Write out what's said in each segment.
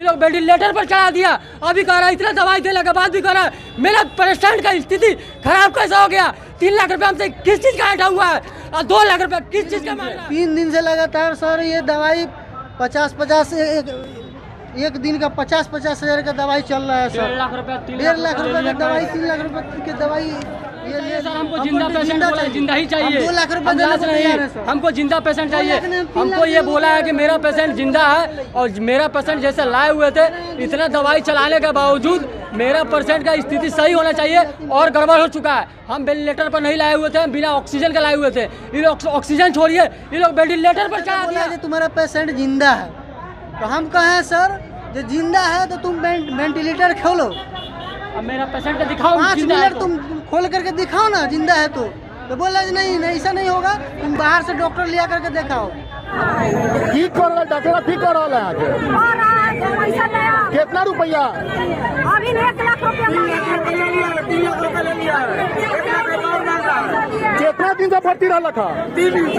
लोग वेंटिलेटर पर चढ़ा दिया। अभी कह रहा है इतना दवाई देने के बाद भी कह रहा है मेरा पेशेंट का स्थिति खराब कैसे हो गया। 3 लाख रुपए हमसे किस चीज का हटा हुआ है और 2 लाख रुपए किस चीज का मांग रहा है। 3 दिन से लगातार सर ये दवाई 50-50 एक दिन का 50-50 हज़ार का दवाई चल रहा है सर। 1.5 लाख रुपए 1.5 लाख रुपए का दवाई 3 लाख रुपए की दवाई ये सर हमको जिंदा पेशेंट बोला, जिंदा ही चाहिए। 2 लाख रुपए देने को तैयार है सर। हमको जिंदा पेशेंट चाहिए। हमको ये बोला है कि मेरा पेशेंट जिंदा है और मेरा पेशेंट जैसे लाए हुए थे इतना दवाई चलाने के बावजूद मेरा पेशेंट का स्थिति सही होना चाहिए और गड़बड़ हो चुका है। हम वेंटिलेटर पर नहीं लाए हुए थे, हम बिना ऑक्सीजन के लाए हुए थे। ये लोग ऑक्सीजन छोड़िए, ये लोग वेंटिलेटर पर चढ़ा दिया। तुम्हारा पेशेंट जिंदा है तो हम कहें सर जो जिंदा है तो तुम वेंटिलेटर खोलो। अब मेरा पेशेंट को दिखाओ 5 मिनट तुम खोल करके दिखाओ ना जिंदा है तो बोला नहीं ऐसा नहीं होगा, तुम बाहर से डॉक्टर लिया करके दिखाओ। ठीक कर रहा डॉक्टर, ठीक कर रहा है कितना रुपया? अभी 1 लाख रुपया कितना दिन से भर्ती रहा था? 3 दिन से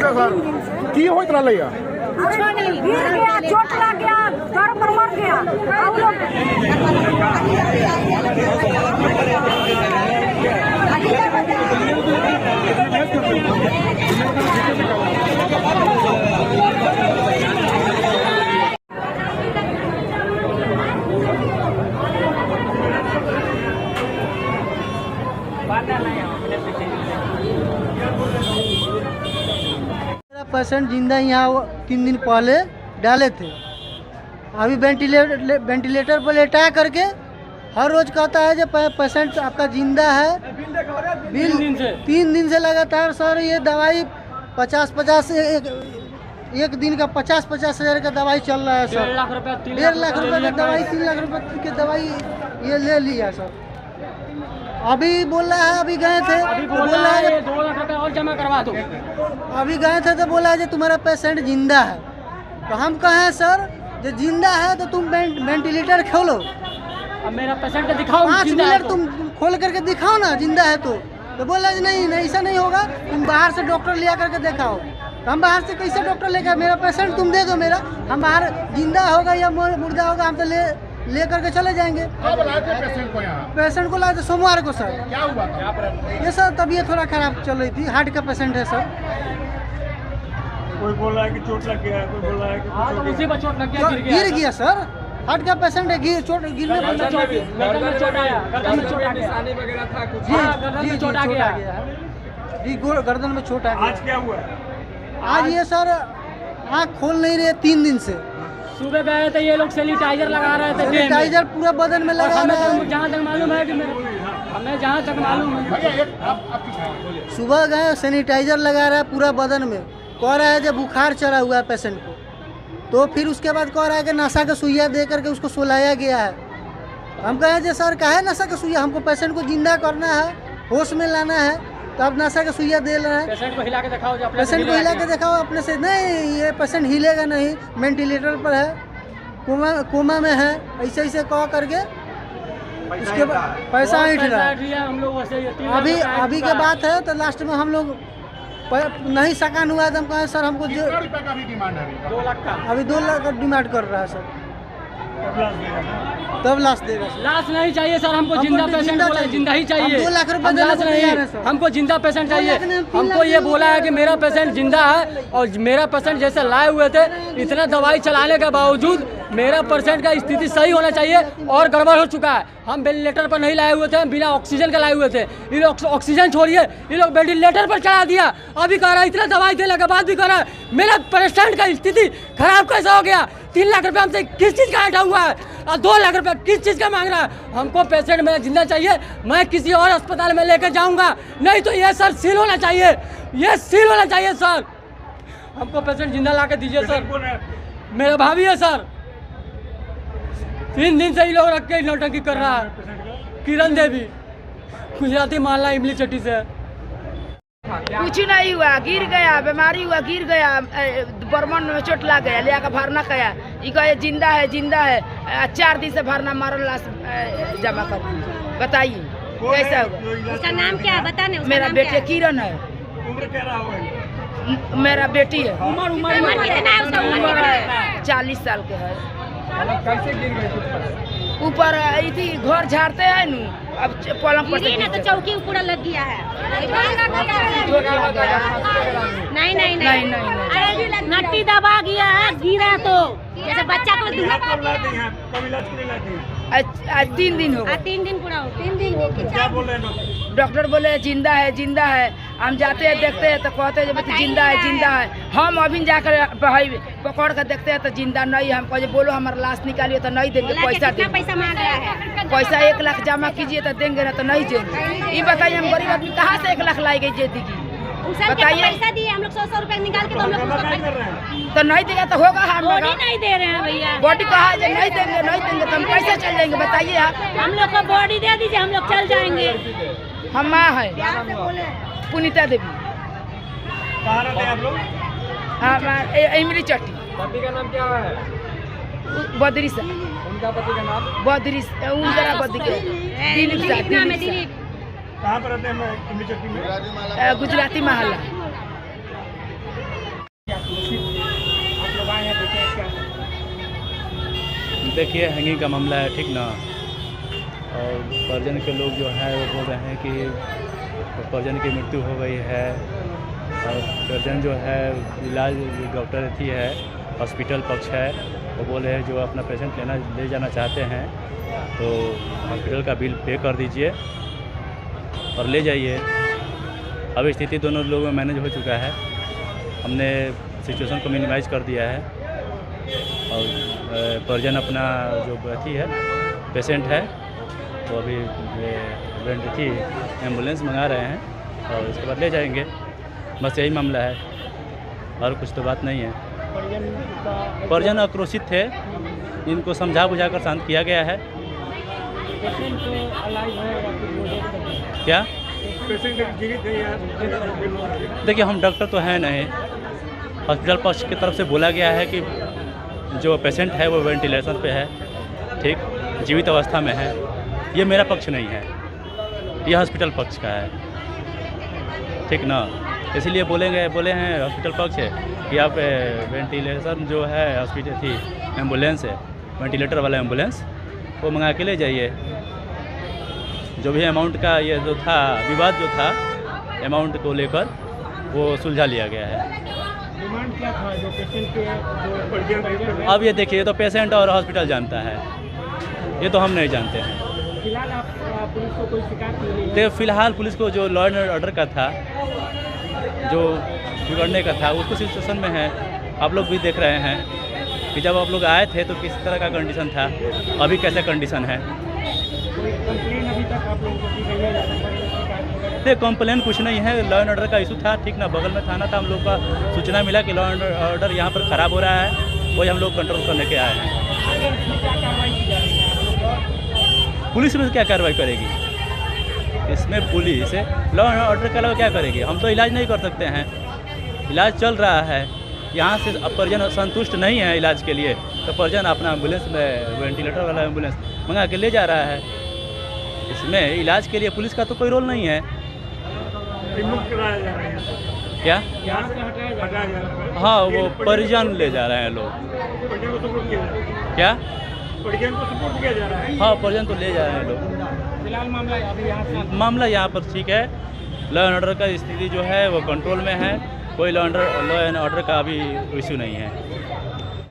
सर की होत रहा? गिर गया, चोट लग गया, घर पर मर गया। पेशेंट जिंदा यहाँ 3 दिन पहले डाले थे। अभी वेंटिलेटर पर लेटा करके हर रोज कहता है जो पेशेंट आपका जिंदा है। 3 दिन से लगातार सर ये दवाई 50-50 एक दिन का 50-50 हज़ार का दवाई चल रहा है सर। 1.5 लाख रुपए 1.5 लाख रुपए का दवाई 3 लाख रुपए की दवाई ये ले लिया सर। अभी बोल रहा है अभी गए थे तो बोल रहा है 2 लाख रुपए और जमा करवा दो। अभी गए थे तो बोला है तुम्हारा पेशेंट जिंदा है तो हम कहें सर जो जिंदा है तो तुम वेंटिलेटर खोलो। अब मेरा पेशेंट को दिखाओ 5 मिनट तुम खोल करके दिखाओ ना जिंदा है तो बोला नहीं ऐसा नहीं होगा, तुम बाहर से डॉक्टर लिया करके दिखाओ। हम बाहर से कैसे डॉक्टर लेकर, मेरा पेशेंट तुम दे दो मेरा, हम बाहर जिंदा होगा या मुर्दा होगा हम तो ले करके चले जाएंगे। कब लाए थे पेशेंट को यहाँ? पेशेंट को लाए थे सोमवार को सर। क्या हुआ था? ये सर तबीयत थोड़ा खराब चल रही थी, हार्ट का पेशेंट है सर। कोई बोल रहा है कि चोट लग गया है, कोई बोल रहा है कि इसी पर चोट लग गया, गिर गया सर। हार्ट का पेशेंट है, गिरने पर गर्दन में चोट आया, गर्दन में चोट आ गया। गर्दन में चोट आ गया जी, गर्दन में चोट आ गया। आज क्या हुआ? आज ये सर आँख खोल नहीं रहे 3 दिन से। सुबह गए थे ये लोग सैनिटाइजर लगा रहे थे, सैनिटाइजर पूरा बदन में लगा रहे हैं। जहाँ तक मालूम है कि हमें जहाँ तक मालूम है सुबह गए सैनिटाइजर लगा रहा है पूरा बदन में, कह रहा है जब बुखार चढ़ा हुआ है पेशेंट को। तो फिर उसके बाद कह रहा है कि नशा का सुइया दे करके उसको सुलाया गया है। हम कहे जो सर काहे नशा का सुइया, हमको पेशेंट को जिंदा करना है, होश में लाना है, तो आप नशा का सुइया दे रहे हैं। पेशेंट को हिला के दिखाओ, पेशेंट को हिला के दिखाओ अपने से। नहीं ये पेशेंट हिलेगा नहीं, वेंटिलेटर पर है, कोमा में है, ऐसे कह करके उसके बाद पैसा ऐंठ रहा है। अभी के बात है तो लास्ट में हम लोग नहीं सकान हुआ है तो हम कहें सर हमको जो रुपए का भी डिमांड है 2 लाख का, अभी 2 लाख का डिमांड कर रहा है सर। तब लाश देगा सर। लाश नहीं चाहिए सर, हमको जिंदा पेशेंट बोला, जिंदा ही चाहिए। 2 लाख रुपए लाश नहीं, हमको जिंदा पेशेंट चाहिए। हमको ये बोला है कि मेरा पेशेंट जिंदा है और मेरा पेशेंट जैसे लाए हुए थे इतना दवाई चलाने के बावजूद मेरा पेशेंट का स्थिति सही होना चाहिए और गड़बड़ हो चुका है। हम वेंटिलेटर पर नहीं लाए हुए थे, हम बिना ऑक्सीजन के लाए हुए थे। ये लोग ऑक्सीजन छोड़िए, ये लोग वेंटिलेटर पर चढ़ा दिया। अभी कह रहा है इतना दवाई देने के बाद भी कह रहा है मेरा पेशेंट का स्थिति खराब कैसे हो गया। 3 लाख रुपए हमसे किस चीज़ का हटा हुआ है और 2 लाख रुपए किस चीज़ का मांग रहा है। हमको पेशेंट मेरा जिंदा चाहिए, मैं किसी और अस्पताल में लेकर जाऊंगा, नहीं तो ये सर सील होना चाहिए, ये सील होना चाहिए सर। हमको पेशेंट जिंदा ला के दीजिए सर। मेरा भाभी है सर, 3 दिन से ही लोग रख के नौटंकी कर रहा है। किरण देवी, गुजराती मालना इमली चट्टी से। कुछ नहीं हुआ, गिर गया, बीमारी हुआ, गिर गया, बर्मन में चोट लग गया, ले आकर भरना गया। ये कहे जिंदा है। 4 दिन से भरना मारल लाश जमा कर, बताइए कैसा होगा। उसका नाम क्या है बताने? मेरा बेटी किरण है। उम्र क्या रहा होगा? मेरा बेटी है। उम्र कितना है उसका? उम्र है 40 साल के है। कैसे गिर गए कुछ पता? ऊपर थी घर झाड़ते हैं नु, अब पलंग पर से गिरी ना तो गिरते। चौकी पूरा लग गया है। नहीं नहीं नहीं, नहीं। अरे नट्टी दबा गया है, गिरा तो जैसे बच्चा को इलाज कब लाते हैं यहाँ? कब इलाज के लिए लाते हैं? आज 3 दिन हो गए। 3 दिन पूरा हो, 3 दिन हो क्या बोल रहे हैं डॉक्टर? डॉक्टर बोले जिंदा है, जिंदा है। हम जाते हैं देखते हैं तो कहते हैं कि जिंदा है, जिंदा है। हम अभी जाकर पकड़ कर देखते हैं तो जिंदा नहीं है। हम कहे बोलो हमारा लाश निकालिए तो नहीं देंगे, पैसा देंगे। पैसा मांग रहा है? पैसा 1 लाख जमा कीजिए तो देंगे, ना तो नहीं देंगे। ये बताइए हम गरीब आदमी कहाँ से 1 लाख लाएंगे जेदी की? बताइए। पैसा दिए हम लोग 100 रुपए निकाल के, तो हम लोग ड्रामा उसको क्या कर रहे हैं? तो नहीं देगा तो होगा हार बॉडी नहीं दे रहे हैं भैया। बॉडी कहा है नहीं देंगे, नहीं देंगे तो हम कैसे चल जाएंगे बताइए आप। हम लोग को बॉडी दे दीजिए, हम लोग चल जाएंगे। हम माँ है पुनीता देवी। कहाँ रहते हैं आप लोग? हाँ इमली चट्टी पति का नाम क्या है? बद्री से उनका पति का नाम? बद्री उनका बद्री के दिलीप सा, नाम है दिलीप दिलीप। कहाँ पर रहते हैं इमली चट्टी में? सा, गुजराती मोहल्ला। देखिए हैंगिंग का मामला है, ठीक ना। और परिजन के लोग जो है वो बोल रहे हैं कि परिजन की मृत्यु हो गई है और परिजन जो है इलाज डॉक्टर अथी है, हॉस्पिटल पक्ष है, वो बोल रहे हैं जो अपना पेशेंट ले जाना चाहते हैं तो हॉस्पिटल का बिल पे कर दीजिए और ले जाइए। अब स्थिति दोनों लोगों में मैनेज हो चुका है, हमने सिचुएशन को मिनिमाइज कर दिया है और परिजन अपना जो अथी है पेशेंट है तो अभी थी एम्बुलेंस मंगा रहे हैं और उसके बाद ले जाएंगे। बस यही मामला है और कुछ तो बात नहीं है। परिजन आक्रोशित थे, इनको समझा बुझा कर शांत किया गया है। क्या पेशेंट जीवित है यहाँ? देखिए हम डॉक्टर तो हैं नहीं, हॉस्पिटल पक्ष की तरफ से बोला गया है कि जो पेशेंट है वो वेंटिलेशन पे है, ठीक, जीवित अवस्था में है। ये मेरा पक्ष नहीं है, ये हॉस्पिटल पक्ष का है, ठीक ना। इसलिए बोले हैं हॉस्पिटल पक्ष है कि आप वेंटिलेशन जो है हॉस्पिटल थी एम्बुलेंस है, वेंटिलेटर वाला एम्बुलेंस वो मंगा के ले जाइए। जो भी अमाउंट का ये जो था विवाद जो था अमाउंट को लेकर वो सुलझा लिया गया है। डिमांड क्या था जो पेशेंट के जो अब ये देखिए, ये तो पेशेंट और हॉस्पिटल जानता है, ये तो हम नहीं जानते हैं। फिलहाल आप पुलिस को कोई शिकायत नहीं है? तो फिलहाल पुलिस को जो लॉ एंड ऑर्डर का था, जो बिगड़ने का था, उसको सिचुएशन में है। आप लोग भी देख रहे हैं कि जब आप लोग आए थे तो किस तरह का कंडीशन था, अभी कैसा कंडीशन है। कोई कंप्लेन अभी तक आप लोगों को दी गई है या शिकायत वगैरह? तो कंप्लेन कुछ नहीं है, लॉ एंड ऑर्डर का इशू था, ठीक ना। बगल में थाना था, हम लोग का सूचना मिला कि लॉ एंड ऑर्डर यहाँ पर ख़राब हो रहा है, वही हम लोग कंट्रोल करने के आए हैं। इसमें क्या कार्रवाई की जा रही है? पुलिस में क्या कार्रवाई करेगी? इसमें पुलिस लॉ एंड ऑर्डर के अलावा क्या करेगी? हम तो इलाज नहीं कर सकते हैं, इलाज चल रहा है। यहाँ से परिजन संतुष्ट नहीं है इलाज के लिए तो परिजन अपना एम्बुलेंस में वेंटिलेटर वाला एम्बुलेंस मंगा के ले जा रहा है। इसमें इलाज के लिए पुलिस का तो कोई रोल नहीं है। रिमूव कराया जा रहा है, क्या? यहाँ से हटाया जा रहा हटाया जा रहा है। हाँ, वो परिजन ले जा रहे हैं लोग। परिजन को सपोर्ट किया जा रहा है। क्या? परिजन को सपोर्ट किया जा रहा है। हाँ, परिजन तो ले जा रहे हैं लोग। है। फिलहाल मामला अभी यहाँ से मामला यहाँ पर ठीक है, लॉ एंड ऑर्डर का स्थिति जो है वो कंट्रोल में है, कोई लॉ एंड ऑर्डर का अभी इशू नहीं है।